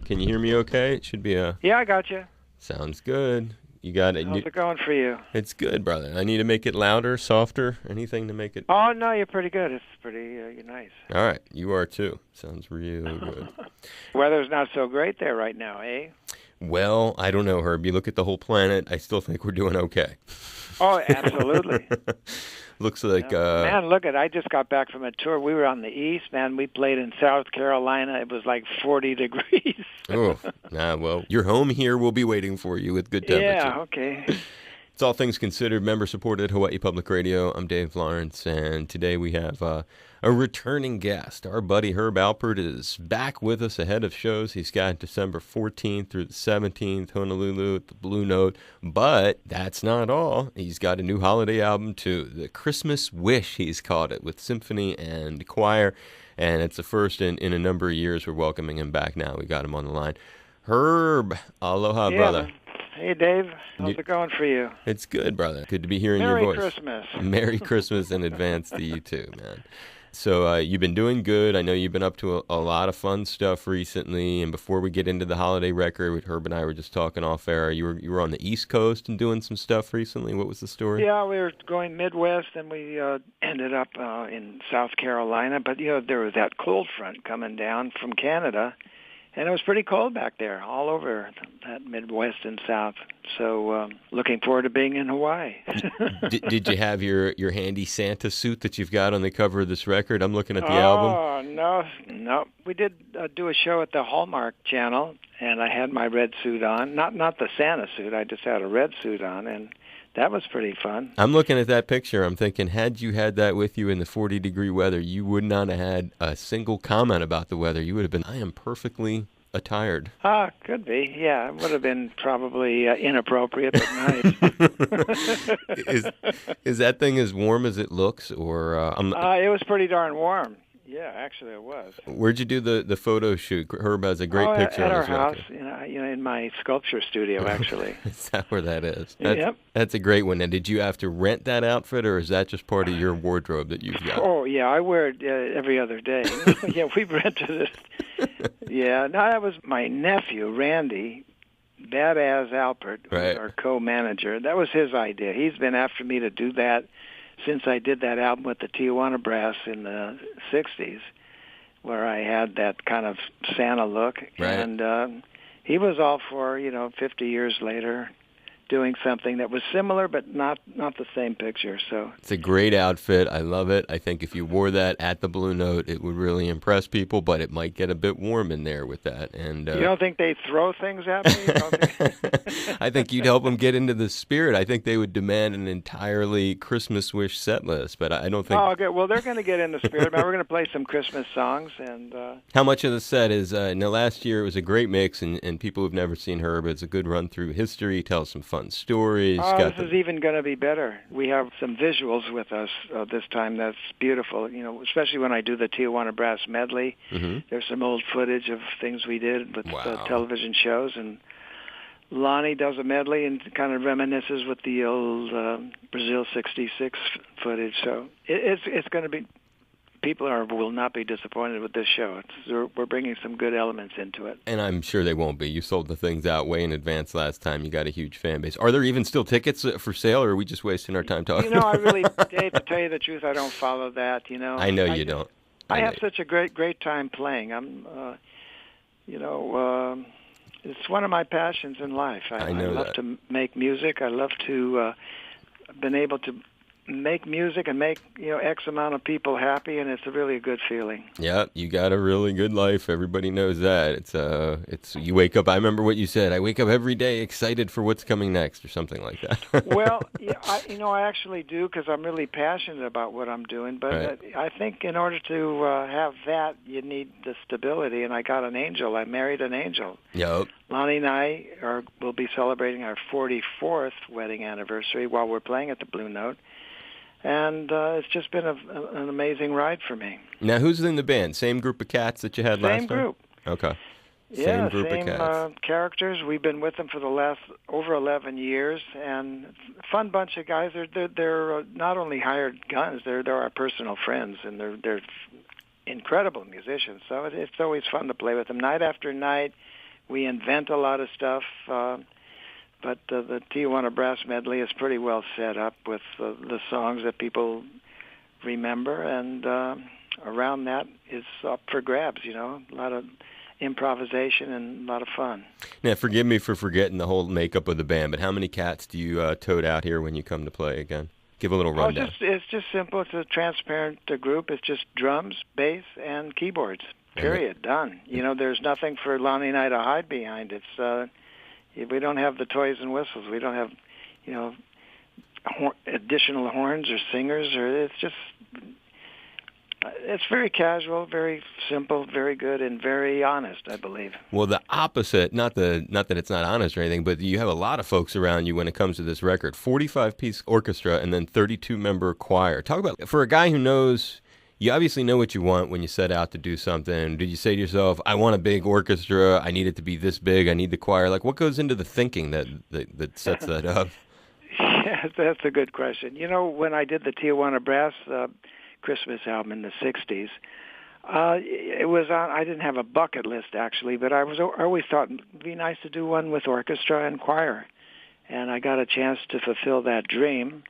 Can you hear me okay? It should be a... Yeah, I got you. Sounds good. You got it. How's it going for you? It's good, brother. I need to make it louder, softer, anything to make it... Oh, no, you're pretty good. It's pretty you're nice. All right. You are, too. Sounds really good. Weather's not so great there right now, eh? Well, I don't know, Herb. You look at the whole planet, I still think we're doing okay. Oh, absolutely. Looks like... Man, look I just got back from a tour. We were on the east, man. We played in South Carolina. It was like 40 degrees. Oh, well, your home here will be waiting for you with good temperature. Yeah, okay. It's All Things Considered, member-supported Hawaii Public Radio. I'm Dave Lawrence, and today we have a returning guest. Our buddy Herb Alpert is back with us ahead of shows. He's got December 14th through the 17th, Honolulu at the Blue Note. But that's not all. He's got a new holiday album, too. The Christmas Wish, he's called it, with symphony and choir. And it's the first in a number of years. We're welcoming him back now. We got him on the line. Herb, aloha, brother. Hey, Dave. How's it going for you? It's good, brother. Good to be hearing your voice. Merry Christmas. Merry Christmas in advance to you, too, man. So you've been doing good. I know you've been up to a lot of fun stuff recently. And before we get into the holiday record, Herb and I were just talking off air. You were on the East Coast and doing some stuff recently. What was the story? Yeah, we were going Midwest, and we ended up in South Carolina. But, there was that cold front coming down from Canada, and it was pretty cold back there all over that Midwest and South. So looking forward to being in Hawaii. Did you have your handy Santa suit that you've got on the cover of this record? I'm looking at the album. Oh, no. We did do a show at the Hallmark Channel, and I had my red suit on. Not the Santa suit. I just had a red suit on, and that was pretty fun. I'm looking at that picture. I'm thinking, had you had that with you in the 40-degree weather, you would not have had a single comment about the weather. You would have been, I am perfectly attired. Could be. Yeah, it would have been probably inappropriate, but nice. Is that thing as warm as it looks, or? It was pretty darn warm. Yeah, actually it was. Where'd you do the photo shoot? Herb has a great picture at on our his house, record. in my sculpture studio, actually. Is that where that is? Yep. That's a great one. And did you have to rent that outfit, or is that just part of your wardrobe that you've got? Oh, yeah, I wear it every other day. Yeah, we rented it. Yeah, no, that was my nephew, Randy, Badass Alpert, who's our co-manager. That was his idea. He's been after me to do that since I did that album with the Tijuana Brass in the 60s, where I had that kind of Santa look. Right. And he was all for, 50 years later, doing something that was similar but not the same picture. So it's a great outfit. I love it. I think if you wore that at the Blue Note, it would really impress people, but it might get a bit warm in there with that. And you don't think they throw things at me? I think you'd help them get into the spirit. I think they would demand an entirely Christmas Wish set list, but I don't think... Oh, okay. Well, they're going to get in the spirit. We're going to play some Christmas songs. And how much of the set is... now, last year it was a great mix, and people who've never seen Herb, it's a good run through history, tells some fun stories. Oh, this is even going to be better. We have some visuals with us this time that's beautiful, especially when I do the Tijuana Brass medley. Mm-hmm. There's some old footage of things we did with television shows, and Lonnie does a medley and kind of reminisces with the old Brazil 66 footage. So it's going to be... People will not be disappointed with this show. We're bringing some good elements into it. And I'm sure they won't be. You sold the things out way in advance last time. You got a huge fan base. Are there even still tickets for sale, or are we just wasting our time talking? I really, Dave, to tell you the truth, I don't follow that, I know you don't. I have such a great time playing. It's one of my passions in life. I love to make music. I love to been able to make music and make X amount of people happy, and it's really a good feeling. Yeah, you got a really good life. Everybody knows that. It's you wake up. I remember what you said. I wake up every day excited for what's coming next, or something like that. Well, yeah, I actually do, because I'm really passionate about what I'm doing. But I think in order to have that, you need the stability. And I got an angel. I married an angel. Yep. Lonnie and I will be celebrating our 44th wedding anniversary while we're playing at the Blue Note. And it's just been an amazing ride for me. Now, who's in the band? Same group of cats that you had last time? Same group. Okay. Same group of cats. Characters. We've been with them for the last over 11 years, and fun bunch of guys. They're not only hired guns. They're our personal friends, and they're incredible musicians. So it's always fun to play with them. Night after night, we invent a lot of stuff. But the Tijuana Brass Medley is pretty well set up with the songs that people remember, and around that is up for grabs, a lot of improvisation and a lot of fun. Now, forgive me for forgetting the whole makeup of the band, but how many cats do you tote out here when you come to play again? Give a little rundown. It's just simple. It's a transparent group. It's just drums, bass, and keyboards. Period. Done. There's nothing for Lonnie and I to hide behind. It's we don't have the toys and whistles. We don't have, additional horns or singers. It's very casual, very simple, very good, and very honest, I believe. Well, the opposite, not that it's not honest or anything, but you have a lot of folks around you when it comes to this record. 45-piece orchestra and then 32-member choir. Talk about, for a guy who knows, you obviously know what you want when you set out to do something. Did you say to yourself, I want a big orchestra, I need it to be this big, I need the choir? Like, what goes into the thinking that sets that up? Yeah, that's a good question. When I did the Tijuana Brass Christmas album in the 60s, it was on, I didn't have a bucket list, actually, but I always thought it'd be nice to do one with orchestra and choir. And I got a chance to fulfill that dream.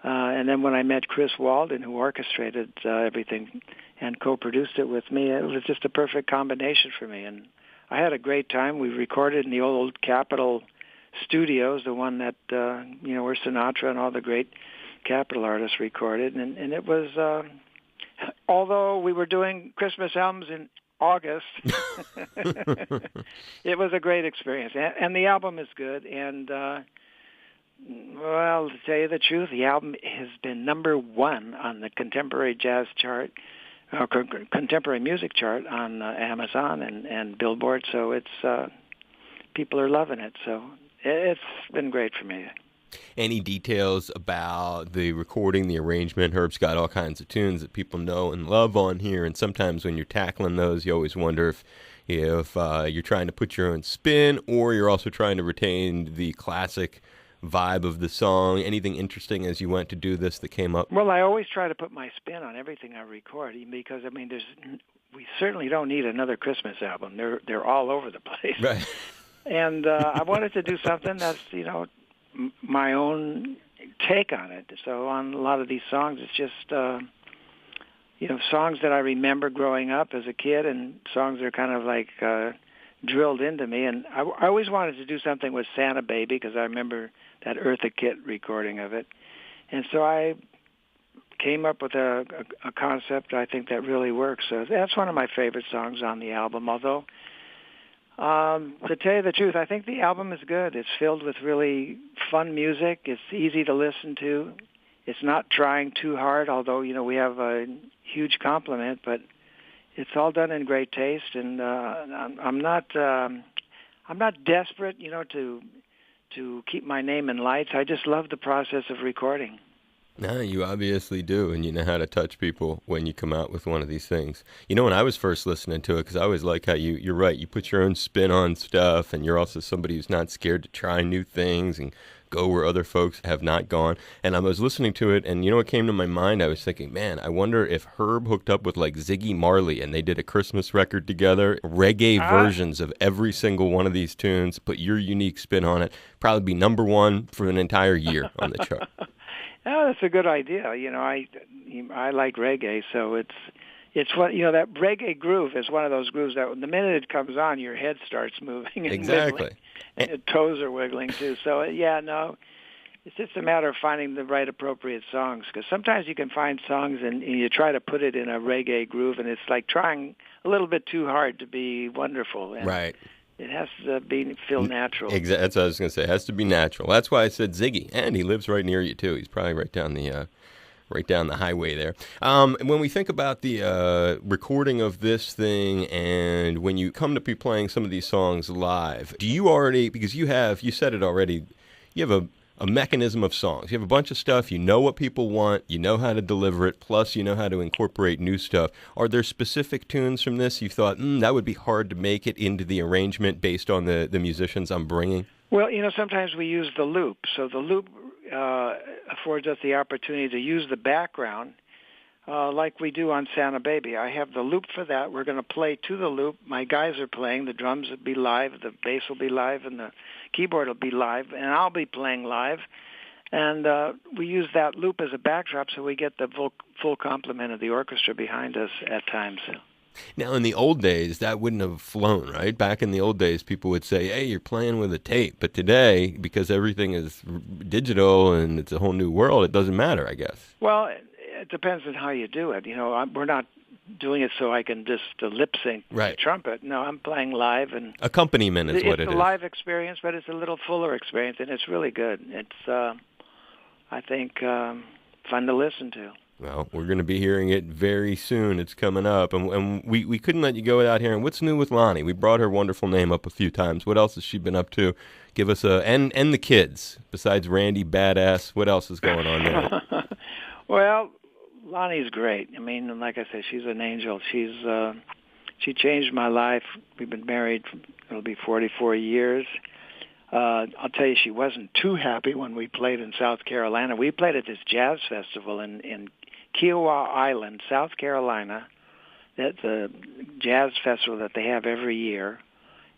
And then when I met Chris Walden, who orchestrated everything and co-produced it with me, it was just a perfect combination for me. And I had a great time. We recorded in the old Capitol Studios, the one that, where Sinatra and all the great Capitol artists recorded. And it was, although we were doing Christmas albums in August, it was a great experience. And the album is good. And, well, to tell you the truth, the album has been #1 on the contemporary jazz chart, contemporary music chart on Amazon and Billboard. So it's people are loving it. So it's been great for me. Any details about the recording, the arrangement? Herb's got all kinds of tunes that people know and love on here, and sometimes when you're tackling those, you always wonder if you're trying to put your own spin or you're also trying to retain the classic vibe of the song. Anything interesting as you went to do this that came up? Well, I always try to put my spin on everything I record because, we certainly don't need another Christmas album. They're all over the place. Right. And I wanted to do something that's, my own take on it. So on a lot of these songs, it's just, songs that I remember growing up as a kid, and songs that are kind of like drilled into me. And I always wanted to do something with Santa Baby because I remember that Eartha Kitt recording of it. And so I came up with a concept I think that really works. So that's one of my favorite songs on the album, although to tell you the truth, I think the album is good. It's filled with really fun music. It's easy to listen to. It's not trying too hard, although, we have a huge compliment, but it's all done in great taste. And I'm not desperate, to keep my name in lights. I just love the process of recording. No, you obviously do, and you know how to touch people when you come out with one of these things. When I was first listening to it, because I always like how you're right, you put your own spin on stuff, and you're also somebody who's not scared to try new things and go where other folks have not gone. And I was listening to it, and what came to my mind? I was thinking, man, I wonder if Herb hooked up with like Ziggy Marley, and they did a Christmas record together, reggae versions of every single one of these tunes, put your unique spin on it, probably be #1 for an entire year on the chart. Oh, that's a good idea. I like reggae, so it's what that reggae groove is one of those grooves that the minute it comes on, your head starts moving and exactly, wiggling, and your toes are wiggling too. So it's just a matter of finding the right appropriate songs, because sometimes you can find songs and you try to put it in a reggae groove, and it's like trying a little bit too hard to be wonderful. And right. It has to feel natural. Exactly. That's what I was going to say. It has to be natural. That's why I said Ziggy, and he lives right near you too. He's probably right down the highway there. When we think about the recording of this thing, and when you come to be playing some of these songs live, do you already? Because you said it already. You have a mechanism of songs. You have a bunch of stuff. You know what people want. You know how to deliver it. Plus, you know how to incorporate new stuff. Are there specific tunes from this you thought, that would be hard to make it into the arrangement based on the musicians I'm bringing? Well, sometimes we use the loop. So the loop affords us the opportunity to use the background like we do on Santa Baby. I have the loop for that. We're going to play to the loop. My guys are playing. The drums will be live, the bass will be live, and the keyboard will be live, and I'll be playing live. And we use that loop as a backdrop so we get the full complement of the orchestra behind us at times. Now, in the old days, that wouldn't have flown, right? Back in the old days, people would say, hey, you're playing with a tape. But today, because everything is digital and it's a whole new world, it doesn't matter, I guess. Well, it depends on how you do it. We're not doing it so I can just lip sync the trumpet. No, I'm playing live. And accompaniment is what it is. It's a live experience, but it's a little fuller experience, and it's really good. It's, I think, fun to listen to. Well, we're going to be hearing it very soon. It's coming up. And we couldn't let you go without hearing what's new with Lonnie. We brought her wonderful name up a few times. What else has she been up to? Give us and the kids, besides Randy Badass. What else is going on there? Well, Lonnie's great. I mean, like I said, she's an angel. She changed my life. We've been married, it'll be 44 years. I'll tell you, she wasn't too happy when we played in South Carolina. We played at this jazz festival in Kiowa Island, South Carolina. That's a jazz festival that they have every year,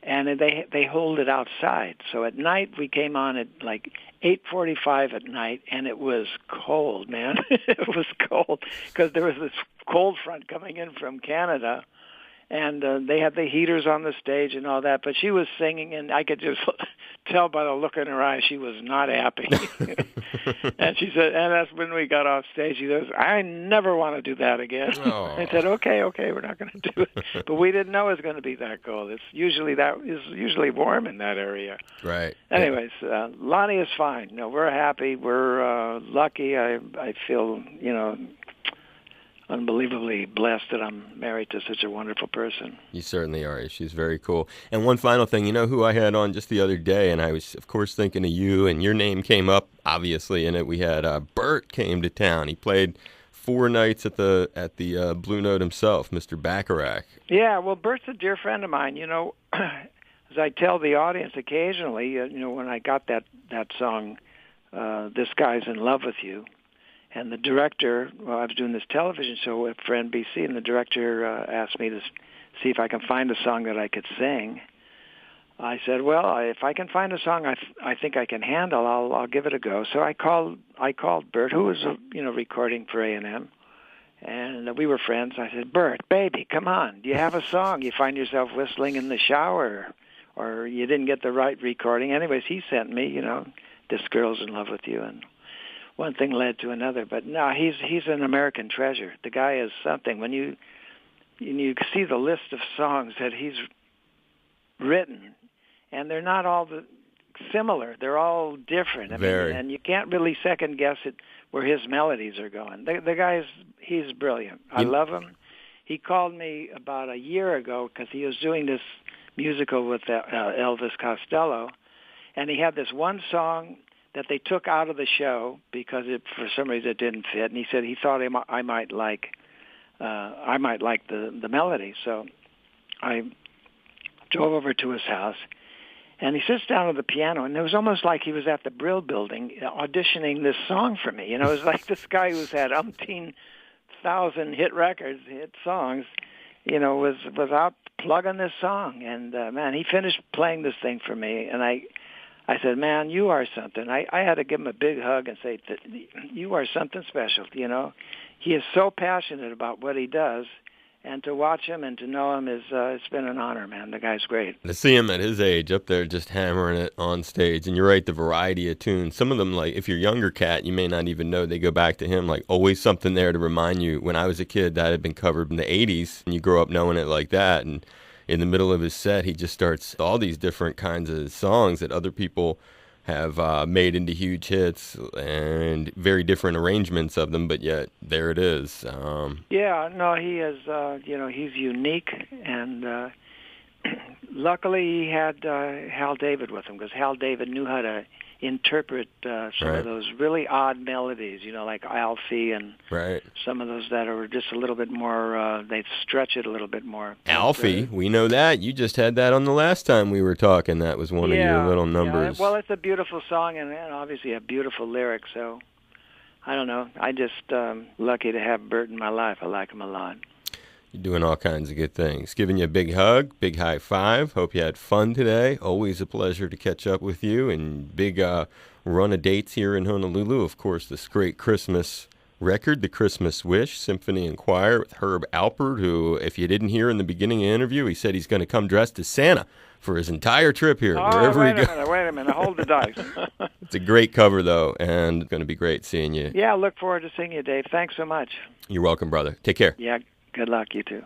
and they hold it outside. So at night we came on at like 8:45 at night, and it was cold, man. It was cold because there was this cold front coming in from Canada. And they had the heaters on the stage and all that, but she was singing, and I could just tell by the look in her eyes she was not happy. And she said, and that's when we got off stage. She goes, "I never want to do that again." I said, "Okay, we're not going to do it." But we didn't know it was going to be that cold. It's usually warm in that area. Right. Anyways, Lonnie is fine. No, we're happy. We're lucky. I feel, unbelievably blessed that I'm married to such a wonderful person. You certainly are. She's very cool. And one final thing, you know who I had on just the other day, and I was, of course, thinking of you, and your name came up, obviously, in it. We had Bert came to town. He played 4 nights at the Blue Note himself, Mr. Bacharach. Yeah, well, Bert's a dear friend of mine. As I tell the audience occasionally, when I got that song, This Guy's in Love with You, and the director, I was doing this television show for NBC, and the director asked me to see if I can find a song that I could sing. I said, well, if I can find a song I think I can handle, I'll give it a go. So I called Bert, who was recording for A&M, and we were friends. I said, Bert, baby, come on. Do you have a song? You find yourself whistling in the shower, or you didn't get the right recording. Anyways, he sent me, This Girl's in Love with You, and one thing led to another. But no, he's an American treasure. The guy is something. When you see the list of songs that he's written, and they're not all similar. They're all different. I mean, and you can't really second guess it where his melodies are going. The guy's he's brilliant. I love him. He called me about a year ago because he was doing this musical with Elvis Costello, and he had this one song that they took out of the show because for some reason it didn't fit, and he said he thought I might like the melody. So I drove over to his house, and he sits down at the piano, and it was almost like he was at the Brill Building auditioning this song for me. It was like this guy who's had umpteen thousand hit songs, was out plugging this song, and man, he finished playing this thing for me, and I said, man, you are something. I had to give him a big hug and say, you are something special, He is so passionate about what he does, and to watch him and to know him it's been an honor, man. The guy's great. To see him at his age up there just hammering it on stage, and you're right, the variety of tunes. Some of them, like, if you're a younger cat, you may not even know they go back to him, like Always Something There to remind you. When I was a kid, that had been covered in the 80s, and you grow up knowing it like that, and in the middle of his set, he just starts all these different kinds of songs that other people have made into huge hits and very different arrangements of them, but yet there it is. Yeah, no, he is, he's unique, and luckily he had Hal David with him, because Hal David knew how to interpret some of those really odd melodies, like Alfie and some of those that are just a little bit more, they'd stretch it a little bit more. Alfie, we know that. You just had that on the last time we were talking. That was one of your little numbers. Yeah. Well, it's a beautiful song and obviously a beautiful lyric, so I don't know. I just lucky to have Bert in my life. I like him a lot. You're doing all kinds of good things. Giving you a big hug, big high five. Hope you had fun today. Always a pleasure to catch up with you. And big run of dates here in Honolulu. Of course, this great Christmas record, The Christmas Wish, Symphony and Choir with Herb Alpert, who, if you didn't hear in the beginning of the interview, he said he's going to come dressed as Santa for his entire trip here, wherever he goes. Wait a minute. Hold the dice. It's a great cover, though, and going to be great seeing you. Yeah, I look forward to seeing you, Dave. Thanks so much. You're welcome, brother. Take care. Yeah, good luck, you too.